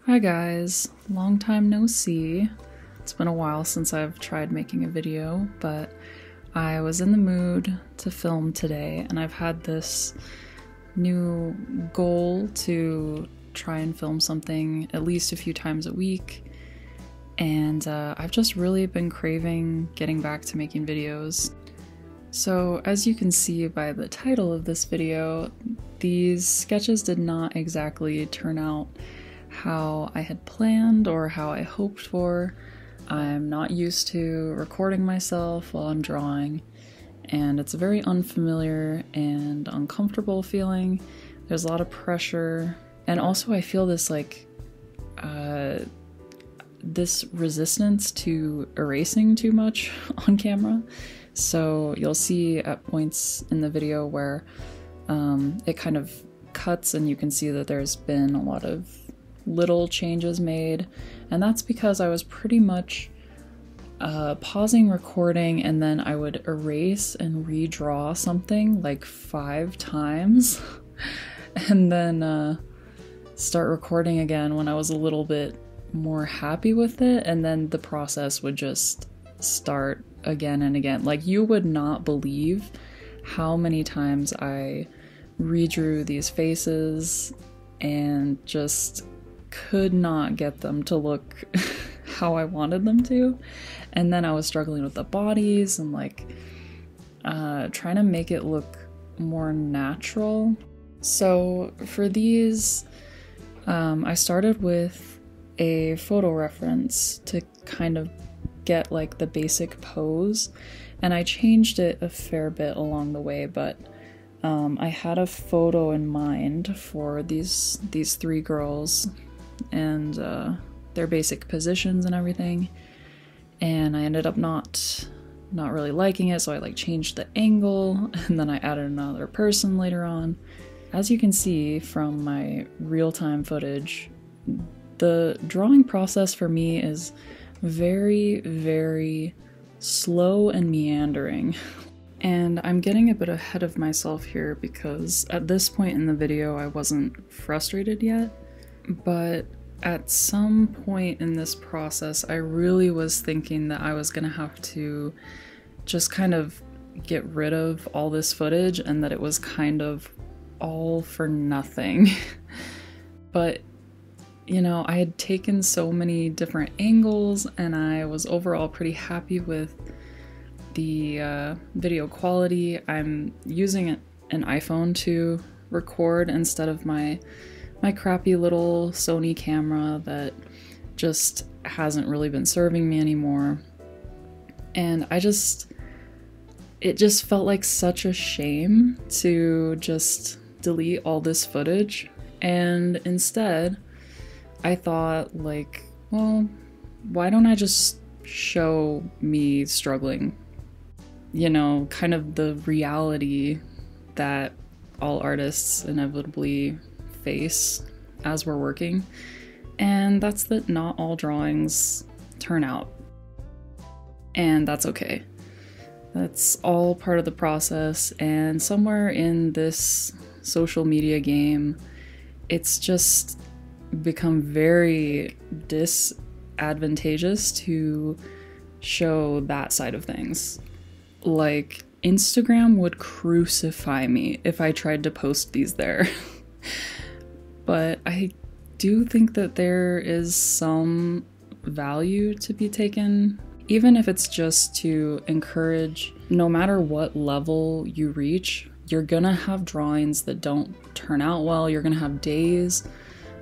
Hi guys, long time no see. It's been a while since I've tried making a video, but I was in the mood to film today, and I've had this new goal to try and film something at least a few times a week, and I've just really been craving getting back to making videos. So as you can see by the title of this video, these sketches did not exactly turn out how I had planned or how I hoped for. I'm not used to recording myself while I'm drawing, and it's a very unfamiliar and uncomfortable feeling. There's a lot of pressure, and also I feel this this resistance to erasing too much on camera. So you'll see at points in the video where it kind of cuts and you can see that there's been a lot of little changes made, and that's because I was pretty much pausing recording and then I would erase and redraw something like 5 times and then start recording again when I was a little bit more happy with it, and then the process would just start again and again. Like, you would not believe how many times I redrew these faces and just could not get them to look how I wanted them to. And then I was struggling with the bodies and trying to make it look more natural. So for these, I started with a photo reference to kind of get like the basic pose, and I changed it a fair bit along the way, but I had a photo in mind for these 3 girls and their basic positions and everything, and I ended up not really liking it, so I changed the angle, and then I added another person later on. As you can see from my real-time footage, the drawing process for me is very, very slow and meandering. And I'm getting a bit ahead of myself here because at this point in the video I wasn't frustrated yet, but at some point in this process I really was thinking that I was gonna have to just kind of get rid of all this footage and that it was kind of all for nothing. But you know, I had taken so many different angles and I was overall pretty happy with the video quality. I'm using an iPhone to record instead of my crappy little Sony camera that just hasn't really been serving me anymore. And it just felt like such a shame to just delete all this footage, and instead I thought, well, why don't I just show me struggling? You know, kind of the reality that all artists inevitably face as we're working, and that's that not all drawings turn out. And that's okay. That's all part of the process, and somewhere in this social media game, it's just become very disadvantageous to show that side of things. Like, Instagram would crucify me if I tried to post these there. But I do think that there is some value to be taken, even if it's just to encourage, no matter what level you reach, you're gonna have drawings that don't turn out well, you're gonna have days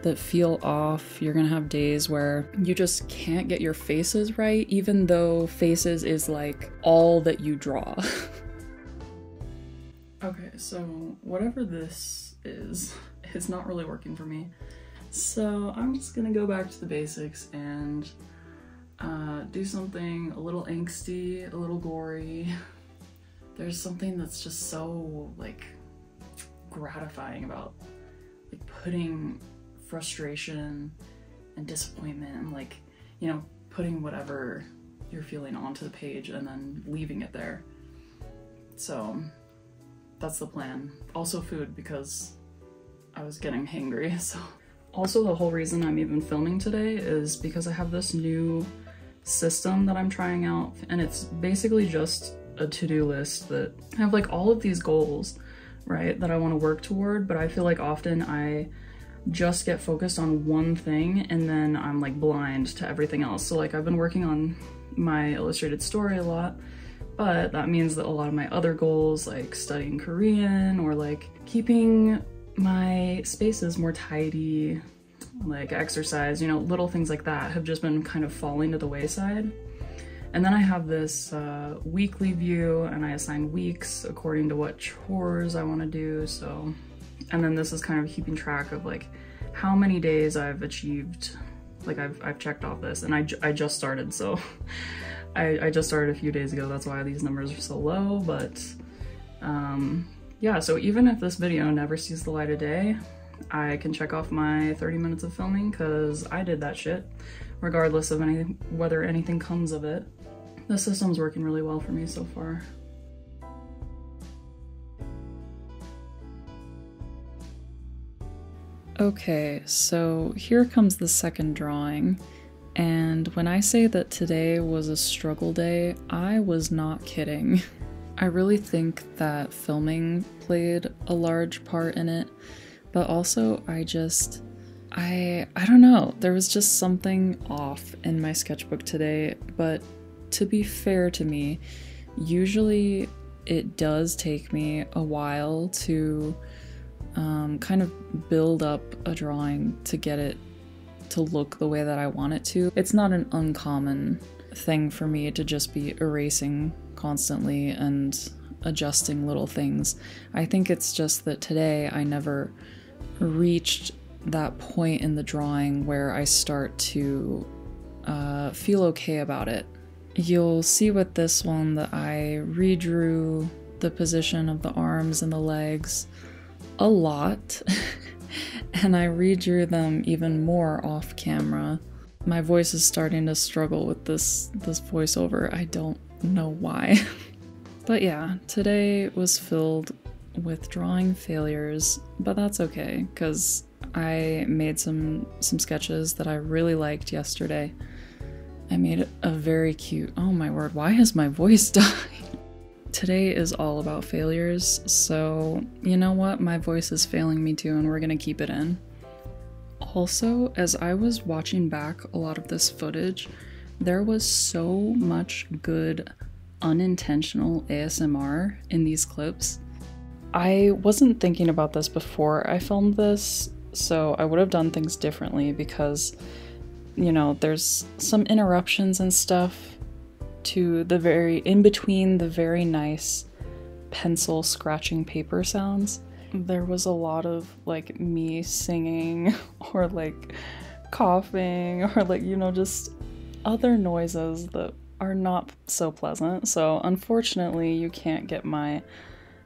that feel off, you're gonna have days where you just can't get your faces right, even though faces is like all that you draw. Okay, so whatever this is, it's not really working for me. So I'm just gonna go back to the basics and do something a little angsty, a little gory. There's something that's just so gratifying about putting frustration and disappointment and you know, putting whatever you're feeling onto the page and then leaving it there. So that's the plan. Also food, because I was getting hangry, so Also, the whole reason I'm even filming today is because I have this new system that I'm trying out, and it's basically just a to-do list that I have like all of these goals, right, that I want to work toward, but I feel like often I just get focused on one thing and then I'm like blind to everything else. So like I've been working on my illustrated story a lot, but that means that a lot of my other goals, like studying Korean or like keeping my spaces more tidy, like exercise, you know, little things like that have just been kind of falling to the wayside. And then I have this weekly view, and I assign weeks according to what chores I want to do. So, and then this is kind of keeping track of like how many days I've achieved, like I've checked off this, and I just started, so I just started a few days ago. That's why these numbers are so low, but yeah, so even if this video never sees the light of day, I can check off my 30 minutes of filming because I did that shit, regardless of whether anything comes of it. The system's working really well for me so far. Okay, so here comes the second drawing, and when I say that today was a struggle day, I was not kidding. I really think that filming played a large part in it, but also I don't know, there was just something off in my sketchbook today, but to be fair to me, usually it does take me a while to kind of build up a drawing to get it to look the way that I want it to. It's not an uncommon thing for me to just be erasing constantly and adjusting little things. I think it's just that today I never reached that point in the drawing where I start to feel okay about it. You'll see with this one that I redrew the position of the arms and the legs a lot, and I redrew them even more off camera. My voice is starting to struggle with this voiceover. I don't know why. But yeah, today was filled with drawing failures, but that's okay, because I made some sketches that I really liked yesterday. I made a very cute, oh my word, why has my voice died? Today is all about failures, so you know what? My voice is failing me too, and we're gonna keep it in. Also, as I was watching back a lot of this footage, there was so much good unintentional ASMR in these clips. I wasn't thinking about this before I filmed this, so I would have done things differently because, you know, there's some interruptions and stuff to in between the very nice pencil scratching paper sounds. There was a lot of like me singing or like coughing or like, you know, just other noises that are not so pleasant. So unfortunately you can't get my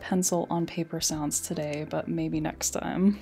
pencil on paper sounds today, but maybe next time.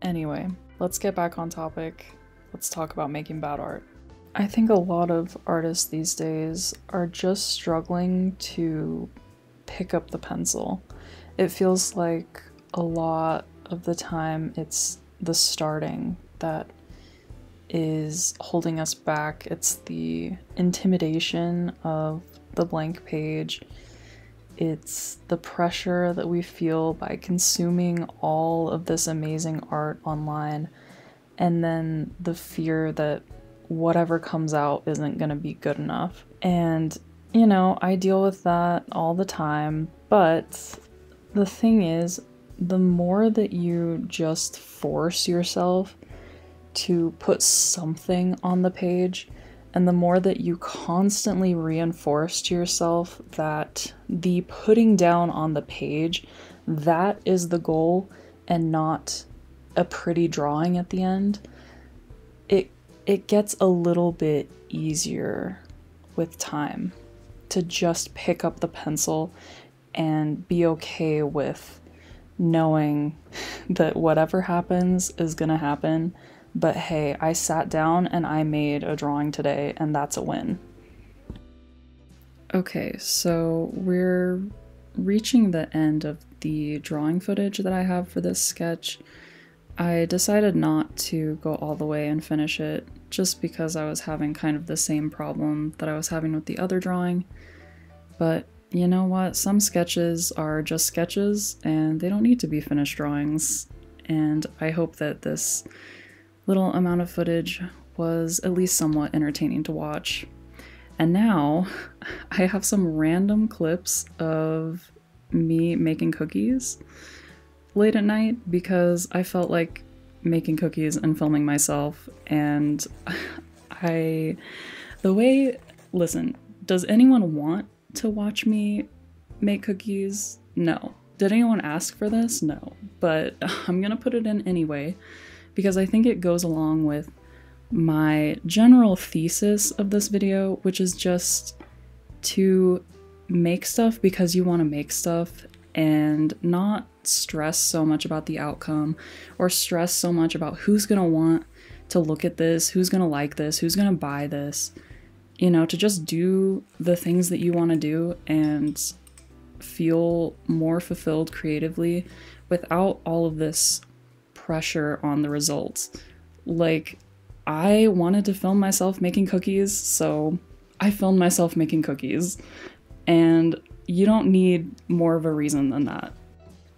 Anyway, let's get back on topic. Let's talk about making bad art. I think a lot of artists these days are just struggling to pick up the pencil. It feels like a lot of the time it's the starting that is holding us back. It's the intimidation of the blank page. It's the pressure that we feel by consuming all of this amazing art online, and then the fear that whatever comes out isn't gonna be good enough. And, you know, I deal with that all the time, but the thing is, the more that you just force yourself to put something on the page, and the more that you constantly reinforce to yourself that the putting down on the page, that is the goal and not a pretty drawing at the end, it gets a little bit easier with time to just pick up the pencil and be okay with knowing that whatever happens is gonna happen. But hey, I sat down and I made a drawing today, and that's a win. Okay, so we're reaching the end of the drawing footage that I have for this sketch. I decided not to go all the way and finish it just because I was having kind of the same problem that I was having with the other drawing. But you know what? Some sketches are just sketches and they don't need to be finished drawings. And I hope that this little amount of footage was at least somewhat entertaining to watch. And now I have some random clips of me making cookies late at night because I felt like making cookies and filming myself. And listen, does anyone want to watch me make cookies? No. Did anyone ask for this? No. But I'm gonna put it in anyway because I think it goes along with my general thesis of this video, which is just to make stuff because you want to make stuff and not stress so much about the outcome or stress so much about who's gonna want to look at this, who's gonna like this, who's gonna buy this. You know, to just do the things that you want to do and feel more fulfilled creatively without all of this pressure on the results. Like, I wanted to film myself making cookies, so I filmed myself making cookies. And you don't need more of a reason than that.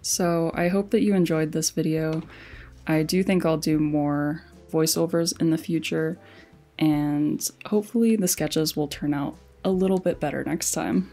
So I hope that you enjoyed this video. I do think I'll do more voiceovers in the future, and hopefully the sketches will turn out a little bit better next time.